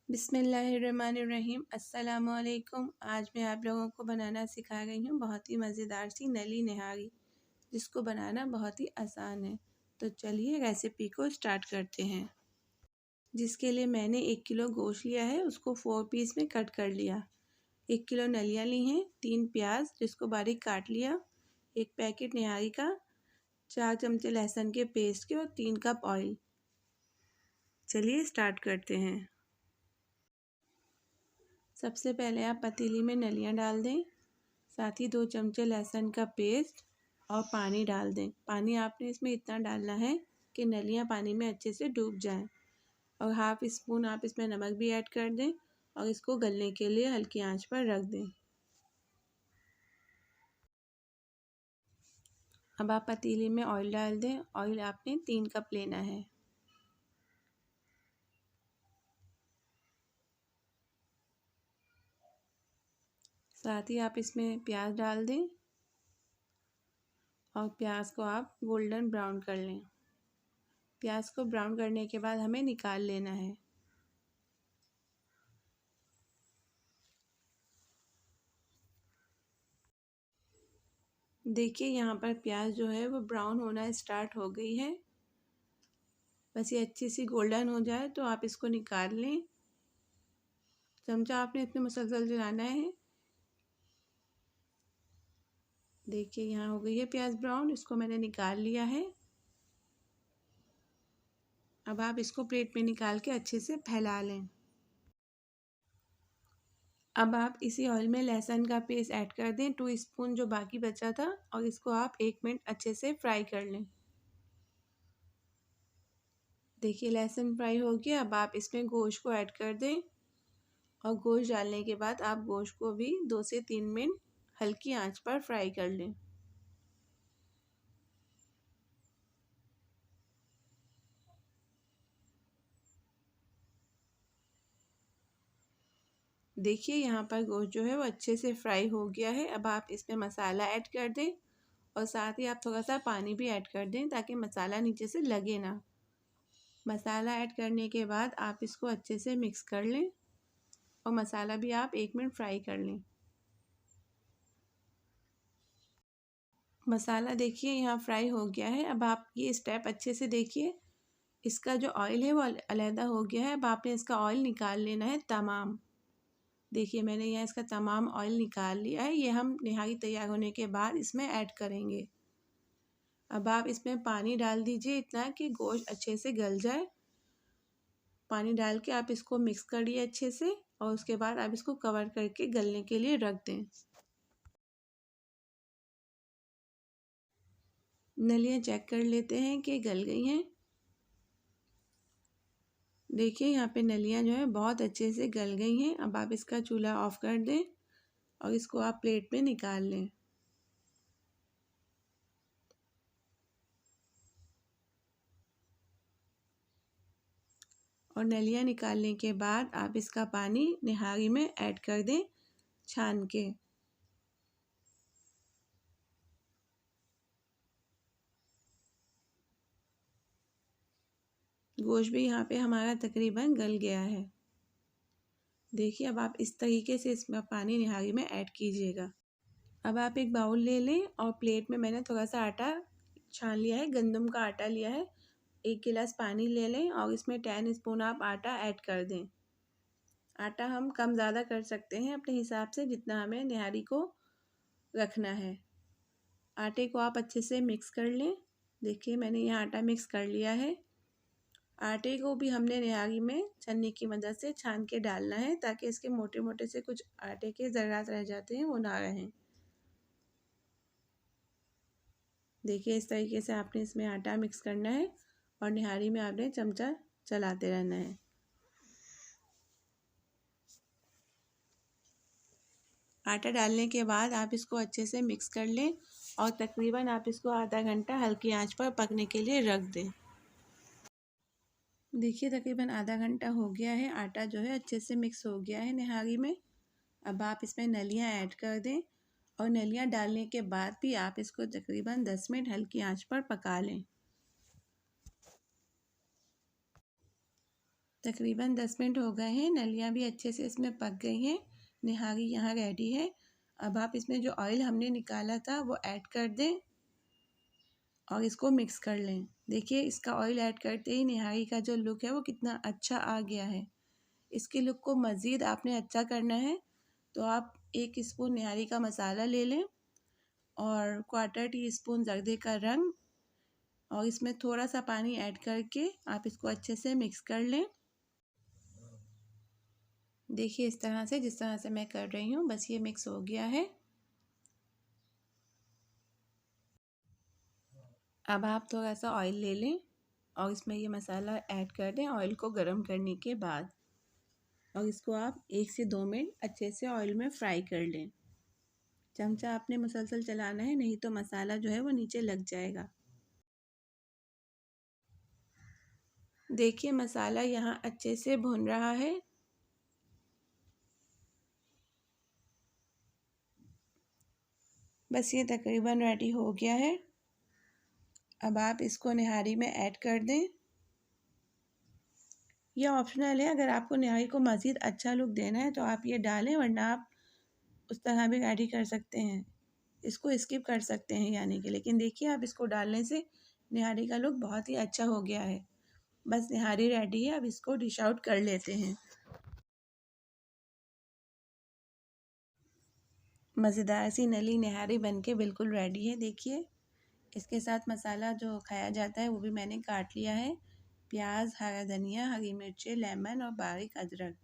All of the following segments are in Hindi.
बिस्मिल्लाहिर्रहमानिर्रहीम। अस्सलामुअलैकुम। आज मैं आप लोगों को बनाना सिखा रही हूँ बहुत ही मज़ेदार सी नली निहारी, जिसको बनाना बहुत ही आसान है। तो चलिए रेसिपी को स्टार्ट करते हैं। जिसके लिए मैंने 1 किलो गोश्त लिया है, उसको 4 पीस में कट कर लिया। 1 किलो नलियाँ ली हैं, 3 प्याज जिसको बारीक काट लिया, 1 पैकेट निहारी का, 4 चमचे लहसुन के पेस्ट के और 3 कप ऑयल। चलिए स्टार्ट करते हैं। सबसे पहले आप पतीली में नलियाँ डाल दें, साथ ही 2 चमचे लहसुन का पेस्ट और पानी डाल दें। पानी आपने इसमें इतना डालना है कि नलियाँ पानी में अच्छे से डूब जाएं। और हाफ़ स्पून आप इसमें नमक भी ऐड कर दें और इसको गलने के लिए हल्की आंच पर रख दें। अब आप पतीली में ऑयल डाल दें। ऑयल आपने 3 कप लेना है। साथ ही आप इसमें प्याज डाल दें और प्याज को आप गोल्डन ब्राउन कर लें। प्याज को ब्राउन करने के बाद हमें निकाल लेना है। देखिए यहाँ पर प्याज जो है वो ब्राउन होना स्टार्ट हो गई है। बस ये अच्छी सी गोल्डन हो जाए तो आप इसको निकाल लें। चमचा आपने इसमें मुसलसल चलाना है। देखिए यहाँ हो गई है प्याज ब्राउन, इसको मैंने निकाल लिया है। अब आप इसको प्लेट में निकाल के अच्छे से फैला लें। अब आप इसी ऑयल में लहसुन का पेस्ट ऐड कर दें, 2 स्पून जो बाकी बचा था, और इसको आप 1 मिनट अच्छे से फ्राई कर लें। देखिए लहसुन फ्राई हो गया। अब आप इसमें गोश्त को ऐड कर दें और गोश्त डालने के बाद आप गोश्त को भी 2 से 3 मिनट हल्की आंच पर फ्राई कर लें। देखिए यहाँ पर गोश्त जो है वो अच्छे से फ्राई हो गया है। अब आप इसमें मसाला ऐड कर दें और साथ ही आप थोड़ा सा पानी भी ऐड कर दें ताकि मसाला नीचे से लगे ना। मसाला ऐड करने के बाद आप इसको अच्छे से मिक्स कर लें और मसाला भी आप 1 मिनट फ्राई कर लें। मसाला देखिए यहाँ फ्राई हो गया है। अब आप ये स्टेप अच्छे से देखिए, इसका जो ऑयल है वो अलहदा हो गया है। अब आपने इसका ऑयल निकाल लेना है तमाम। देखिए मैंने यहाँ इसका तमाम ऑयल निकाल लिया है। ये हम निहारी तैयार होने के बाद इसमें ऐड करेंगे। अब आप इसमें पानी डाल दीजिए इतना कि गोश्त अच्छे से गल जाए। पानी डाल के आप इसको मिक्स करिए अच्छे से और उसके बाद आप इसको कवर करके गलने के लिए रख दें। नलियाँ चेक कर लेते हैं कि गल गई हैं। देखिए यहाँ पे नलियाँ जो है बहुत अच्छे से गल गई हैं। अब आप इसका चूल्हा ऑफ कर दें और इसको आप प्लेट में निकाल लें। और नलियाँ निकालने के बाद आप इसका पानी निहारी में ऐड कर दें छान के। गोश्त भी यहाँ पे हमारा तकरीबन गल गया है। देखिए अब आप इस तरीके से इसमें पानी निहारी में ऐड कीजिएगा। अब आप एक बाउल ले लें और प्लेट में मैंने थोड़ा सा आटा छान लिया है, गंदम का आटा लिया है। 1 गिलास पानी ले लें और इसमें 10 स्पून आप आटा ऐड कर दें। आटा हम कम ज़्यादा कर सकते हैं अपने हिसाब से, जितना हमें निहारी को रखना है। आटे को आप अच्छे से मिक्स कर लें। देखिए मैंने यहाँ आटा मिक्स कर लिया है। आटे को भी हमने निहारी में छन्नी की मदद से छान के डालना है ताकि इसके मोटे मोटे से कुछ आटे के ज़रात रह जाते हैं वो ना रहें। देखिए इस तरीके से आपने इसमें आटा मिक्स करना है और निहारी में आपने चमचा चलाते रहना है। आटा डालने के बाद आप इसको अच्छे से मिक्स कर लें और तकरीबन आप इसको आधा घंटा हल्की आंच पर पकने के लिए रख दें। देखिए तकरीबन आधा घंटा हो गया है। आटा जो है अच्छे से मिक्स हो गया है निहारी में। अब आप इसमें नलियाँ ऐड कर दें और नलियाँ डालने के बाद भी आप इसको तकरीबन 10 मिनट हल्की आंच पर पका लें। तकरीबन 10 मिनट हो गए हैं। नलियाँ भी अच्छे से इसमें पक गई हैं। निहारी यहाँ रेडी है। अब आप इसमें जो ऑयल हमने निकाला था वो ऐड कर दें और इसको मिक्स कर लें। देखिए इसका ऑयल ऐड करते ही निहारी का जो लुक है वो कितना अच्छा आ गया है। इसके लुक को मज़ीद आपने अच्छा करना है तो आप 1 स्पून निहारी का मसाला ले लें और 1/4 टीस्पून ज़र्दे का रंग और इसमें थोड़ा सा पानी ऐड करके आप इसको अच्छे से मिक्स कर लें। देखिए इस तरह से, जिस तरह से मैं कर रही हूँ, बस ये मिक्स हो गया है। अब आप थोड़ा सा ऑयल ले लें और इसमें ये मसाला ऐड कर दें ऑयल को गर्म करने के बाद और इसको आप 1 से 2 मिनट अच्छे से ऑयल में फ्राई कर लें। चमचा आपने मुसलसल चलाना है, नहीं तो मसाला जो है वो नीचे लग जाएगा। देखिए मसाला यहाँ अच्छे से भुन रहा है। बस ये तकरीबन रेडी हो गया है। अब आप इसको निहारी में ऐड कर दें। यह ऑप्शनल है, अगर आपको निहारी को मज़ीद अच्छा लुक देना है तो आप ये डालें, वरना आप उस तरह भी रेडी कर सकते हैं। इसको स्किप कर सकते हैं यानी कि, लेकिन देखिए आप इसको डालने से निहारी का लुक बहुत ही अच्छा हो गया है। बस निहारी रेडी है, अब इसको डिश आउट कर लेते हैं। मज़ेदार सी नली निहारी बनके बिल्कुल रेडी है। देखिए इसके साथ मसाला जो खाया जाता है वो भी मैंने काट लिया है। प्याज, हरा धनिया, हरी मिर्चें, लेमन और बारीक अदरक।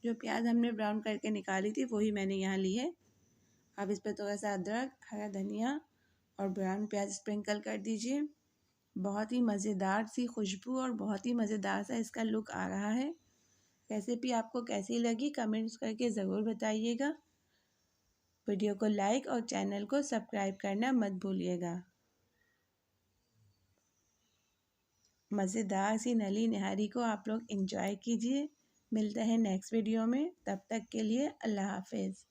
जो प्याज हमने ब्राउन करके निकाली थी वही मैंने यहाँ ली है। अब इस पर थोड़ा सा अदरक, हरा धनिया और ब्राउन प्याज स्प्रिंकल कर दीजिए। बहुत ही मज़ेदार सी खुशबू और बहुत ही मज़ेदार सा इसका लुक आ रहा है। रेसिपी आपको कैसी लगी कमेंट्स करके ज़रूर बताइएगा। वीडियो को लाइक और चैनल को सब्सक्राइब करना मत भूलिएगा। मज़ेदार सी नली निहारी को आप लोग एंजॉय कीजिए। मिलते हैं नेक्स्ट वीडियो में, तब तक के लिए अल्लाह हाफिज़।